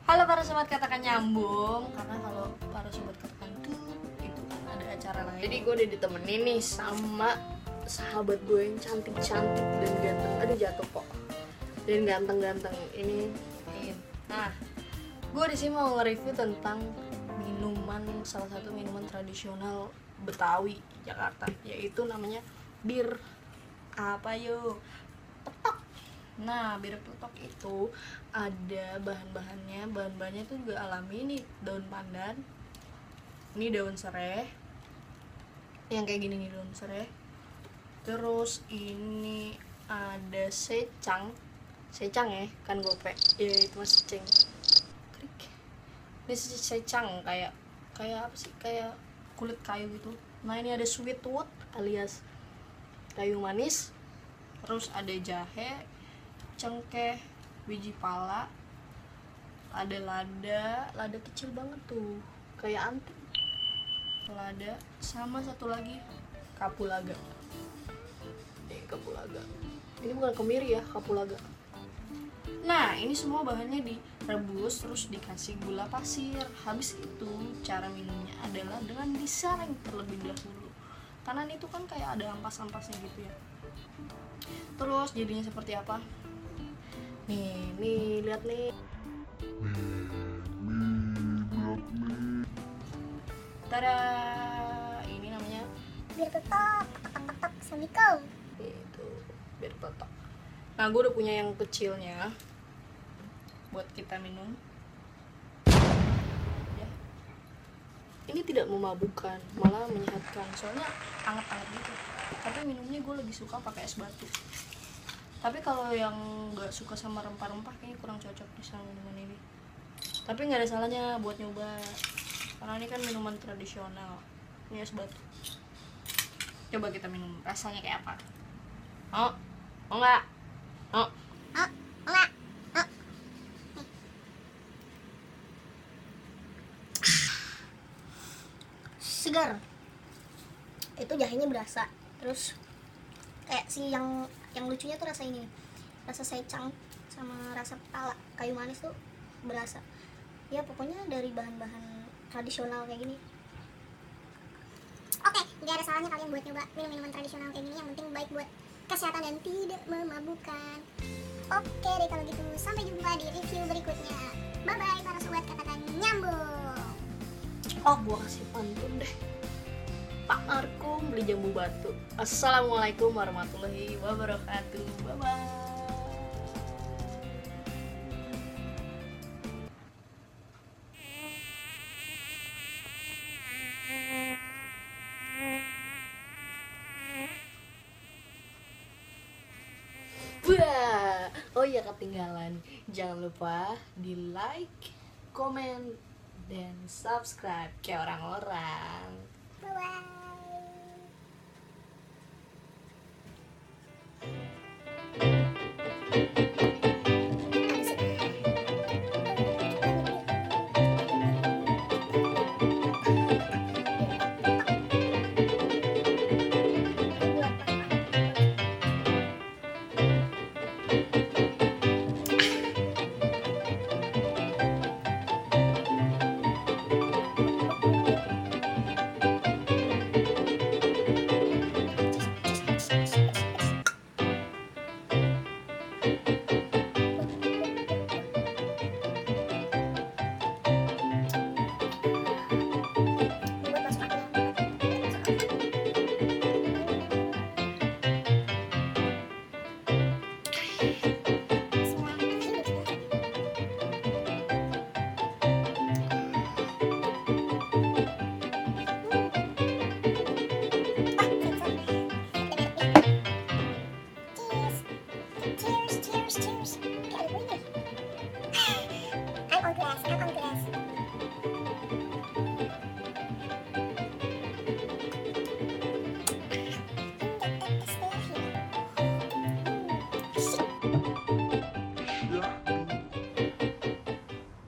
Halo para sobat katakan nyambung, karena kalau para sobat katakan tuh itu kan ada acara lain. Jadi gue udah ditemenin nih sama sahabat gue yang cantik-cantik dan ganteng. Aduh jatuh kok. Dan ganteng-ganteng ini. Nah, gue di sini mau nge-review tentang minuman, salah satu minuman tradisional Betawi Jakarta, yaitu namanya bir apa yuk? Petok. Nah, bir petok itu ada bahan-bahannya itu juga alami nih, daun pandan, ini daun serai, yang kayak gini nih daun serai. Terus ini ada secang ya, kan gope, ya itu mas secang. Krik. Ini secang kayak apa sih, kayak kulit kayu gitu. Nah ini ada sweet wood alias kayu manis. Terus ada jahe, cengkeh, biji pala, ada lada kecil banget tuh kayak anting, lada, sama satu lagi kapulaga. Kapulaga ini bukan kemiri ya, kapulaga. Nah ini semua bahannya direbus terus dikasih gula pasir. Habis itu cara minumnya adalah dengan disaring terlebih dahulu, karena ini tuh kan kayak ada ampas-ampasnya gitu ya. Terus jadinya seperti apa? Nih lihat nih. Tada, ini namanya bir petok, petok Assalamualaikum. itu bir petok. Nah gue udah punya yang kecilnya buat kita minum ya. Ini tidak memabukkan, malah menyehatkan, soalnya anget-anget gitu. Tapi minumnya gue lebih suka pakai es batu. Tapi kalau yang nggak suka sama rempah-rempah kayaknya kurang cocok nih sama minuman ini. Tapi nggak ada salahnya buat nyoba, karena ini kan minuman tradisional. Ini es batu. Coba kita minum, rasanya kayak apa? Oh enggak? Oh Enggak. Segar. Itu jahenya berasa. Terus kayak si yang lucunya tuh rasa ini. Rasa secang sama rasa pala kayu manis tuh berasa. Ya pokoknya dari bahan-bahan tradisional kayak gini. Oke, nggak ada salahnya kalian buat nyoba minum-minuman tradisional kayak gini. Yang penting baik buat kesehatan dan tidak memabukkan. Oke deh kalau gitu, sampai jumpa di review berikutnya. Bye bye para sobat katakan nyambung. Oh gua kasih pantun deh. Pak Markum beli jambu batu. Assalamualaikum warahmatullahi wabarakatuh. Bye bye. Wah, oh iya ketinggalan. Jangan lupa di like, komen, dan subscribe kayak orang-orang. Bye bye.